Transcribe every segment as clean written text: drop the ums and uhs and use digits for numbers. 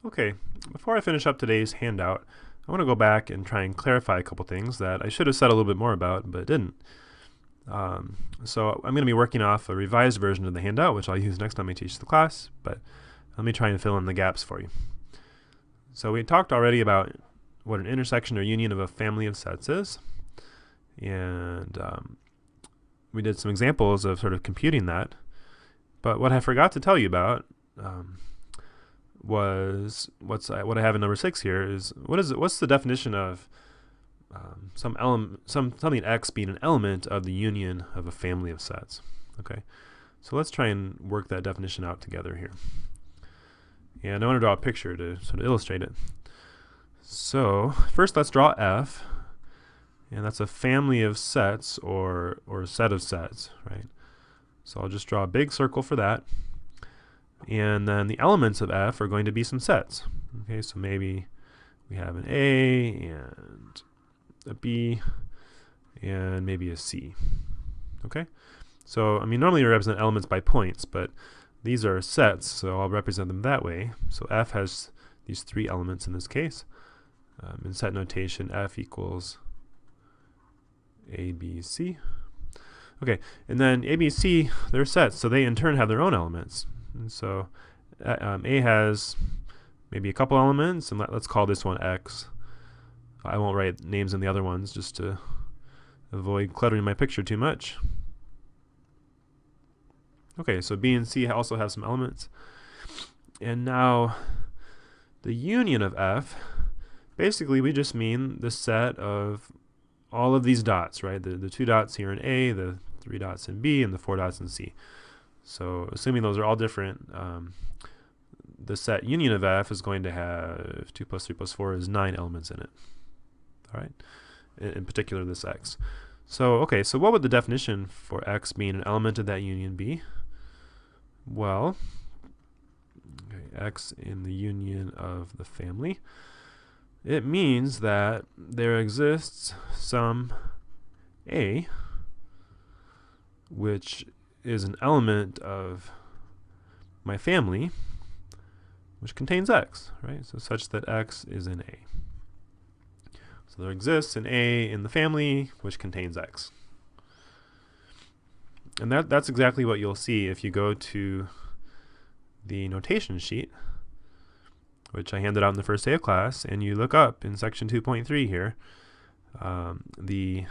Okay, before I finish up today's handout, I want to go back and try and clarify a couple things that I should have said a little bit more about, but didn't. So I'm going to be working off a revised version of the handout, which I'll use next time I teach the class, but let me try and fill in the gaps for you. So we talked already about what an intersection or union of a family of sets is, and we did some examples of sort of computing that, but what I forgot to tell you about was what I have in number 6 here is what's the definition of something x being an element of the union of a family of sets. Okay, so let's try and work that definition out together here. And I want to draw a picture to sort of illustrate it. So first let's draw F, and that's a family of sets or a set of sets, right? So I'll just draw a big circle for that. And then the elements of F are going to be some sets. Okay, so maybe we have an A and a B and maybe a C. Okay, so I mean normally you represent elements by points, but these are sets, so I'll represent them that way. So F has these 3 elements in this case. In set notation, F equals A, B, C. Okay, and then A, B, C, they're sets, so they in turn have their own elements. And so A has maybe a couple elements, and let's call this one X. I won't write names in the other ones just to avoid cluttering my picture too much. Okay, so B and C also have some elements. And now the union of F, basically we just mean the set of all of these dots, right? The 2 dots here in A, the 3 dots in B, and the 4 dots in C. So assuming those are all different, the set union of F is going to have 2 plus 3 plus 4 is 9 elements in it. All right, in particular this X. So okay, so what would the definition for X being an element of that union be? Well, okay, X in the union of the family, it means that there exists some A which is an element of my family which contains X, right? So such that X is in A. So there exists an A in the family which contains X. And that's exactly what you'll see if you go to the notation sheet, which I handed out in the first day of class, and you look up in section 2.3 here, the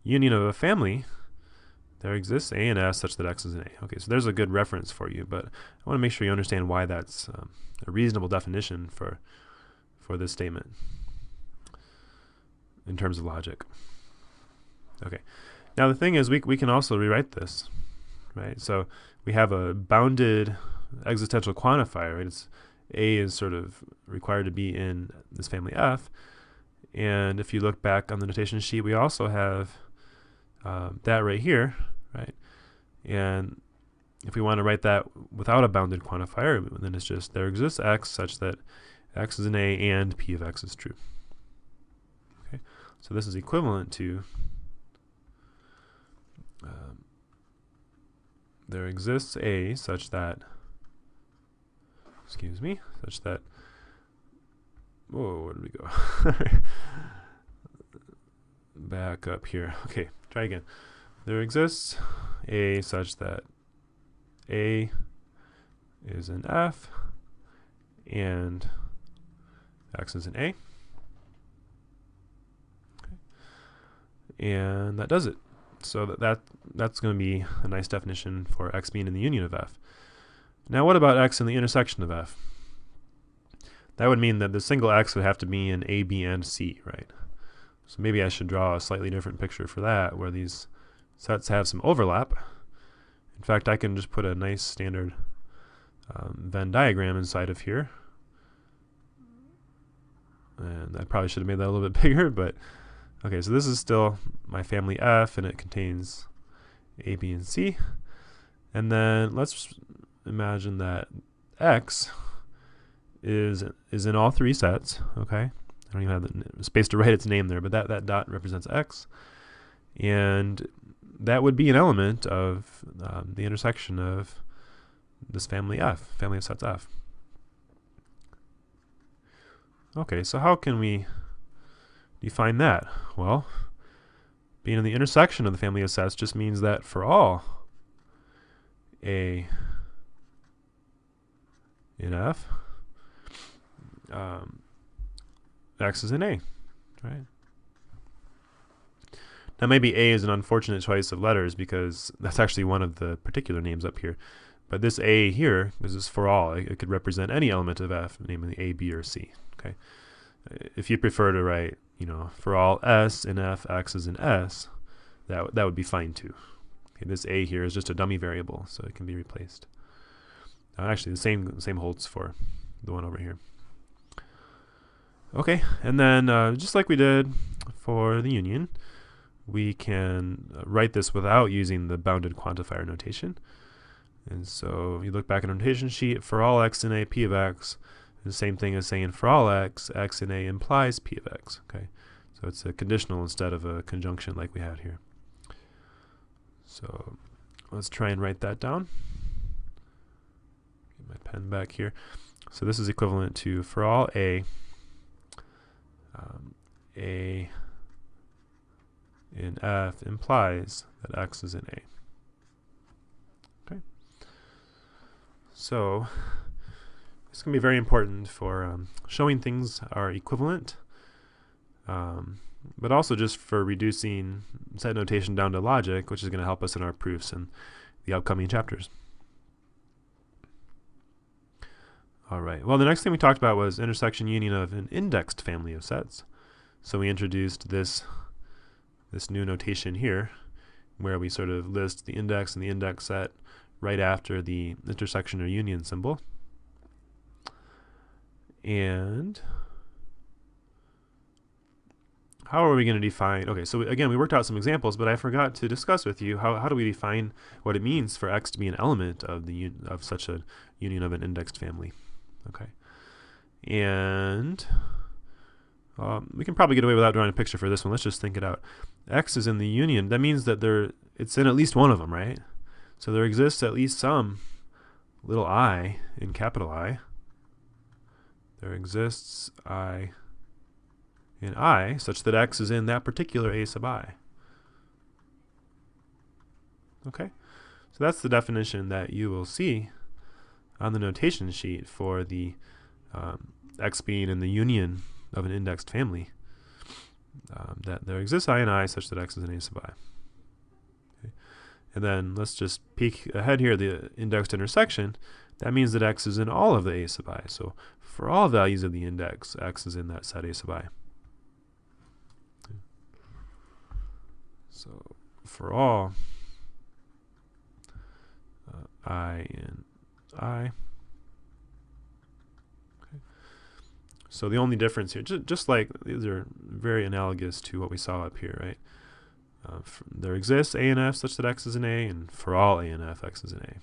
union of a family, there exists A and S such that X is an A. Okay, so there's a good reference for you, but I want to make sure you understand why that's a reasonable definition for this statement in terms of logic. Okay, now the thing is we can also rewrite this, right? So we have a bounded existential quantifier, right? It's A is sort of required to be in this family F, and if you look back on the notation sheet, we also have that right here, right? And if we want to write that without a bounded quantifier, then it's just there exists X such that X is an A and P of X is true. Okay, so this is equivalent to there exists A such that, such that, whoa, where did we go? Back up here. Okay, try again. There exists A such that A is an F and X is an A. Okay. And that does it. So that's going to be a nice definition for X being in the union of F. Now what about X in the intersection of F? That would mean that the single X would have to be in A, B, and C, right? So maybe I should draw a slightly different picture for that, where these sets have some overlap. In fact, I can just put a nice standard Venn diagram inside of here. And I probably should have made that a little bit bigger, but okay, so this is still my family F, and it contains A, B, and C. And then let's imagine that X is in all 3 sets, okay? I don't even have the space to write its name there, but that dot represents X. And that would be an element of the intersection of this family F, family of sets F. Okay, so how can we define that? Well, being in the intersection of the family of sets just means that for all A in F, X is in A, right? Now maybe A is an unfortunate choice of letters because that's actually one of the particular names up here. But this A here, this is for all. It could represent any element of F, namely A, B, or C. Okay. If you prefer to write, for all S in F, X is in S, that would be fine too. Okay, this A here is just a dummy variable, so it can be replaced. Actually, the same holds for the one over here. Okay, and then just like we did for the union, we can write this without using the bounded quantifier notation. And so if you look back at our notation sheet, for all x in A, P of x, the same thing as saying for all x, x in A implies P of x. Okay, so it's a conditional instead of a conjunction like we had here. So let's try and write that down. Get my pen back here. So this is equivalent to for all A in F implies that x is in A. Okay. So this can be very important for showing things are equivalent, but also just for reducing set notation down to logic, which is going to help us in our proofs in the upcoming chapters. All right. Well, the next thing we talked about was intersection union of an indexed family of sets. So we introduced this new notation here, where we sort of list the index and the index set right after the intersection or union symbol. And how are we going to define? Okay, so again, we worked out some examples, but I forgot to discuss with you how do we define what it means for x to be an element of of such a union of an indexed family. Okay, and we can probably get away without drawing a picture for this one. Let's just think it out. X is in the union. That means that it's in at least one of them, right? So there exists at least some little I in capital I. There exists I in I such that x is in that particular A sub I. Okay, so that's the definition that you will see on the notation sheet for the x being in the union of an indexed family, that there exists I in I such that x is in A sub I. Okay. And then let's just peek ahead here, the indexed intersection. That means that x is in all of the A sub I. So for all values of the index, x is in that set A sub I. Okay. So for all I in I. So the only difference here, just like these are very analogous to what we saw up here, right? There exists A and F such that x is in A, and for all A and F, x is in A.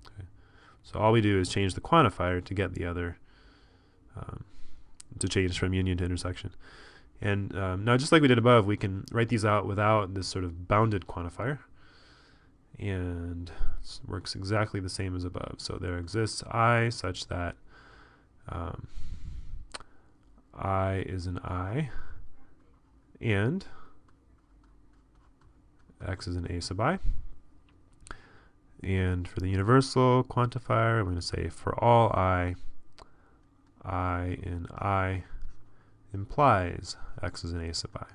Okay. So all we do is change the quantifier to get the other, to change from union to intersection. And now just like we did above, we can write these out without this sort of bounded quantifier. And it works exactly the same as above. So there exists I such that I is an I, and x is an A sub I. And for the universal quantifier, I'm going to say for all I in I implies x is an A sub I.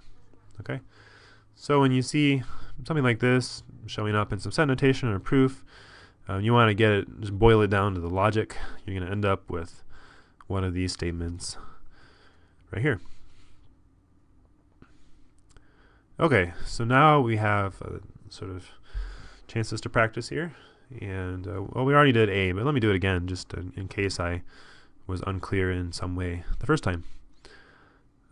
Okay? So when you see something like this showing up in some set notation or proof, you want to get it, just boil it down to the logic. You're going to end up with one of these statements right here. Okay, so now we have sort of chances to practice here. And, well, we already did A, but let me do it again just in case I was unclear in some way the first time.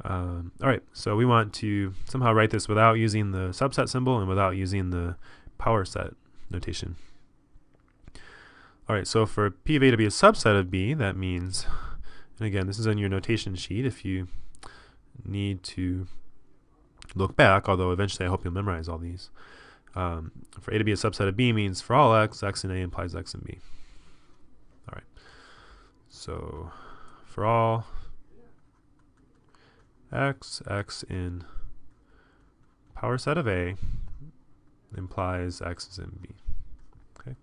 All right, so we want to somehow write this without using the subset symbol and without using the power set notation. All right, so for P of A to be a subset of B, that means, and again, this is on your notation sheet if you need to look back, although eventually I hope you'll memorize all these. For A to be a subset of B means for all x, x in A implies x in B. All right, so for all x in power set of A implies x is in B. Okay.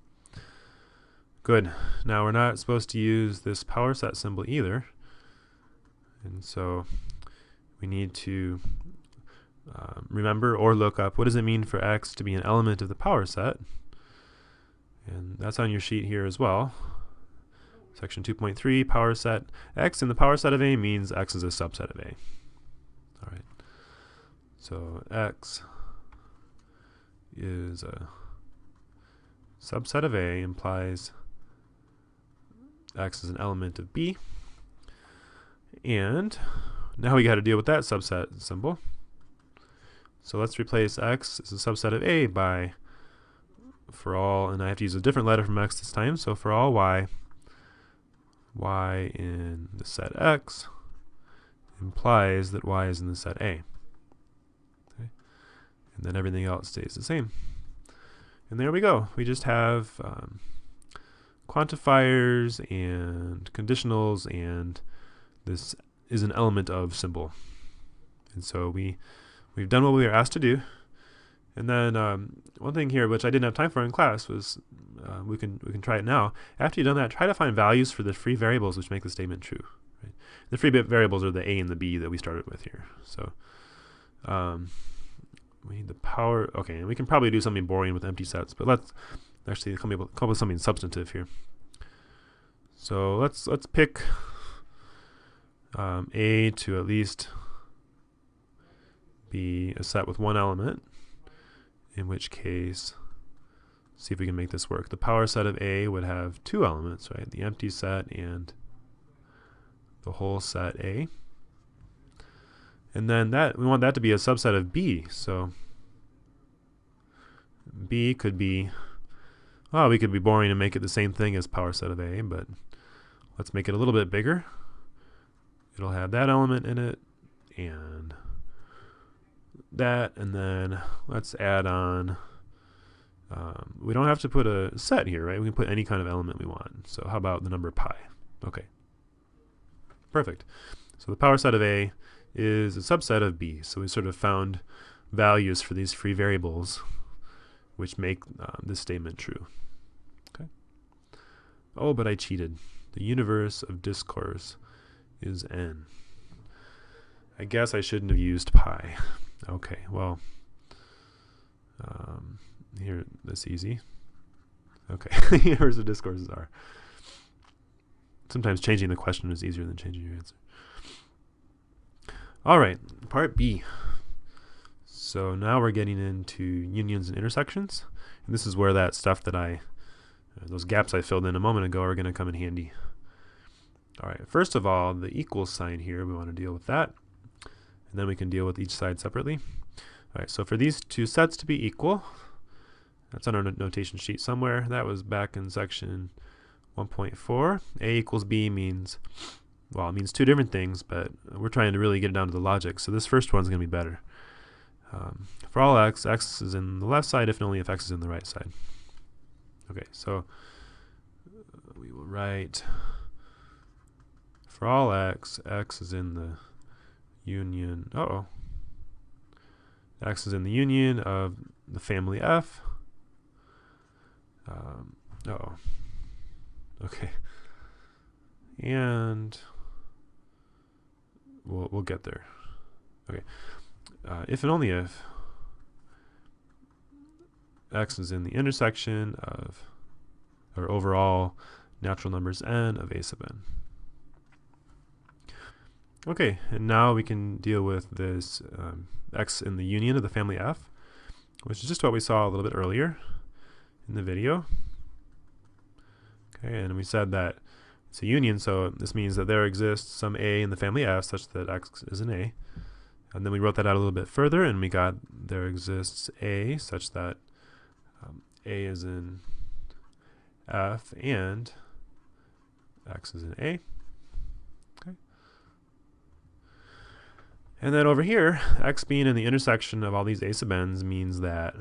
Good. Now we're not supposed to use this power set symbol either. And so we need to remember or look up what does it mean for x to be an element of the power set. And that's on your sheet here as well. Section 2.3, power set. X in the power set of A means x is a subset of A. All right. So x is a subset of A implies x is an element of B. And now we got to deal with that subset symbol. So let's replace x as a subset of A by for all, and I have to use a different letter from x this time, so for all y in the set X implies that y is in the set A. Okay. And then everything else stays the same. And there we go. We just have quantifiers and conditionals, and this is an element of symbol. And so we've done what we were asked to do. And then one thing here, which I didn't have time for in class, was we can try it now. After you've done that, try to find values for the free variables which make the statement true. Right? The free variables are the A and the B that we started with here. So we need the power. Okay, and we can probably do something boring with empty sets, but let's actually come up with something substantive here. So let's pick A to at least be a set with one element. In which case, see if we can make this work. The power set of A would have two elements, right? The empty set and the whole set A. And then we want that to be a subset of B. So B could be, well, we could be boring and make it the same thing as power set of A, but let's make it a little bit bigger. It'll have that element in it and that, and then let's add on, we don't have to put a set here, right? We can put any kind of element we want. So how about the number pi? Okay, perfect. So the power set of A is a subset of B. So we sort of found values for these free variables which make this statement true. Okay. Oh, but I cheated. The universe of discourse is N. I guess I shouldn't have used pi. Okay, well, here, that's easy. Okay, universe of discourses are. Sometimes changing the question is easier than changing your answer. All right, part B. So now we're getting into unions and intersections. And this is where that stuff that those gaps I filled in a moment ago are going to come in handy. All right, first of all, the equal sign here, we want to deal with that. And then we can deal with each side separately. All right, so for these two sets to be equal, that's on our notation sheet somewhere. That was back in section 1.4. A equals B means, well, it means two different things, but we're trying to really get it down to the logic. So this first one's going to be better. For all x, x is in the left side if and only if x is in the right side. Okay, so we will write for all x, x is in the union, x is in the union of the family F. Okay. And we'll get there. Okay. If and only if x is in the intersection of, or overall natural numbers n of A sub n. Okay, and now we can deal with this x in the union of the family F, which is just what we saw a little bit earlier in the video. Okay, and we said that it's a union, so this means that there exists some A in the family F such that x is an A. And then we wrote that out a little bit further, and we got there exists A such that A is in F and x is in A. Okay. And then over here, x being in the intersection of all these A sub n's means that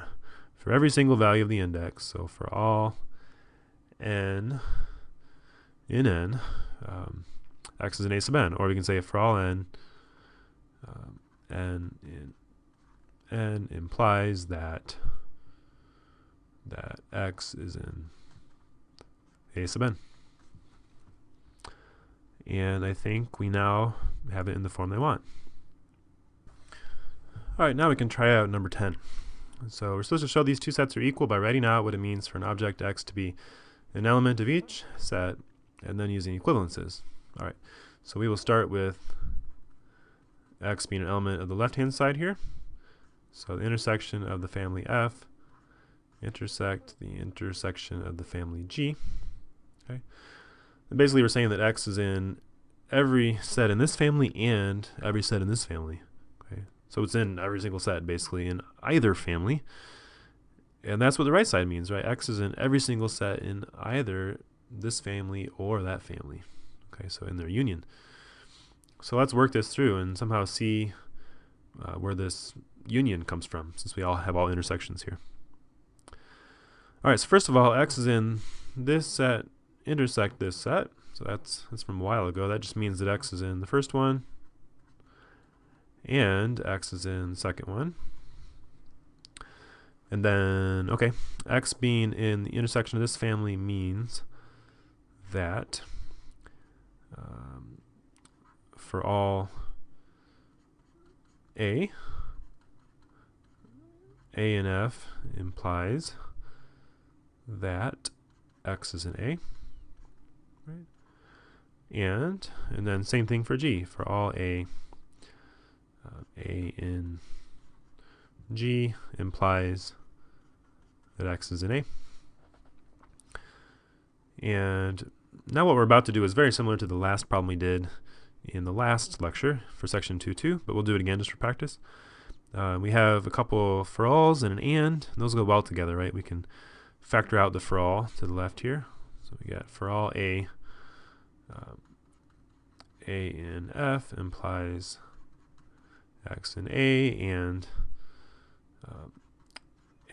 for every single value of the index, so for all n in n, x is an A sub n. Or we can say for all n, n implies that x is in A sub n. And I think we now have it in the form they want. Alright, now we can try out number 10. So we're supposed to show these two sets are equal by writing out what it means for an object x to be an element of each set, and then using equivalences. Alright, so we will start with x being an element of the left-hand side here. So the intersection of the family F intersect the intersection of the family G. Okay. And basically we're saying that x is in every set in this family and every set in this family. Okay. So it's in every single set basically in either family. And that's what the right side means, right? X is in every single set in either this family or that family. Okay, so in their union. So let's work this through and somehow see where this union comes from, since we all have all intersections here. Alright, so first of all, x is in this set intersect this set. So that's from a while ago. That just means that x is in the first one and x is in the second one. And then, okay, x being in the intersection of this family means that for all A and F implies that x is in A, right? And then same thing for G. For all A in G implies that x is in A. And now what we're about to do is very similar to the last problem we did in the last lecture for section 2.2, but we'll do it again just for practice. We have a couple for alls and an and those go well together, right? We can factor out the for all to the left here. So we got for all A in F implies x in A, and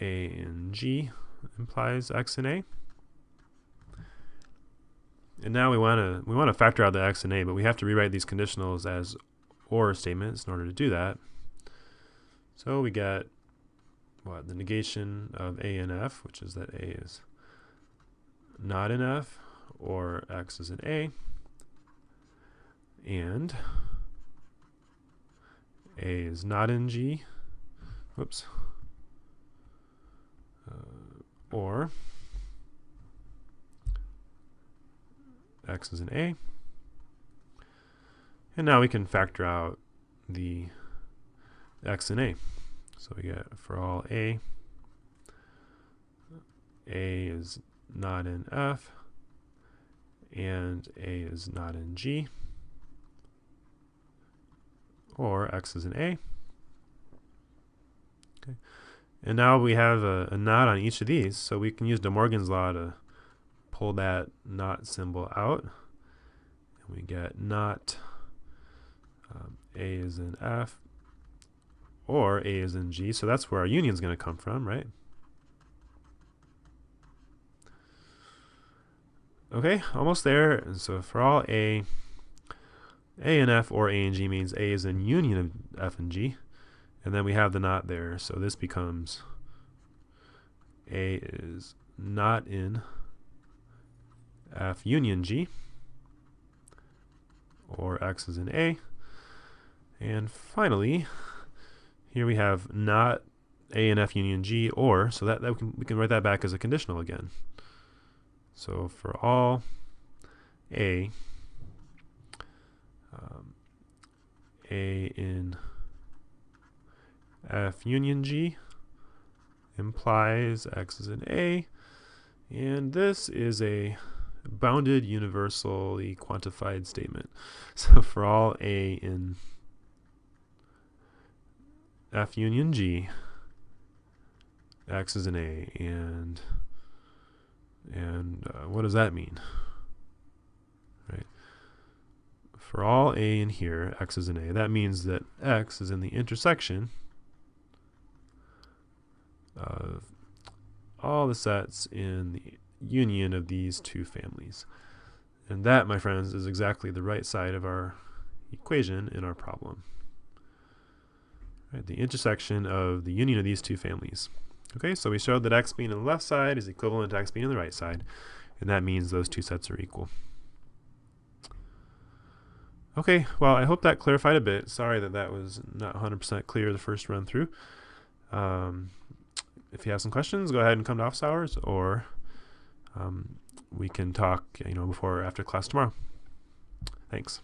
A in G implies x in A. And now we want to factor out the x and A, but we have to rewrite these conditionals as or statements in order to do that. So we get what, the negation of A in F, which is that A is not in F, or x is in A, and A is not in G, whoops, or x is in A. And now we can factor out the x in A. So we get for all A is not in F, and A is not in G, or x is in A. Okay. And now we have a not on each of these, so we can use De Morgan's law to pull that not symbol out, and we get not A is in F or A is in G. So that's where our union is going to come from, right? Okay, almost there. And so for all A and F or A and G means A is in union of F and G, and then we have the not there, so this becomes A is not in F union G, or x is in A. And finally, here we have not A and F union G, or, so that we can write that back as a conditional again. So for all A in F union G implies x is in A, and this is a bounded universally quantified statement. So for all A in F union G, x is in A, and what does that mean? Right. For all A in here, x is in A. That means that x is in the intersection of all the sets in the union of these two families. And that, my friends, is exactly the right side of our equation in our problem. Right, the intersection of the union of these two families. Okay, so we showed that x being on the left side is equivalent to x being on the right side, and that means those two sets are equal. Okay, well, I hope that clarified a bit. Sorry that that was not 100% clear the first run through. If you have some questions, go ahead and come to office hours, or we can talk, before or after class tomorrow. Thanks.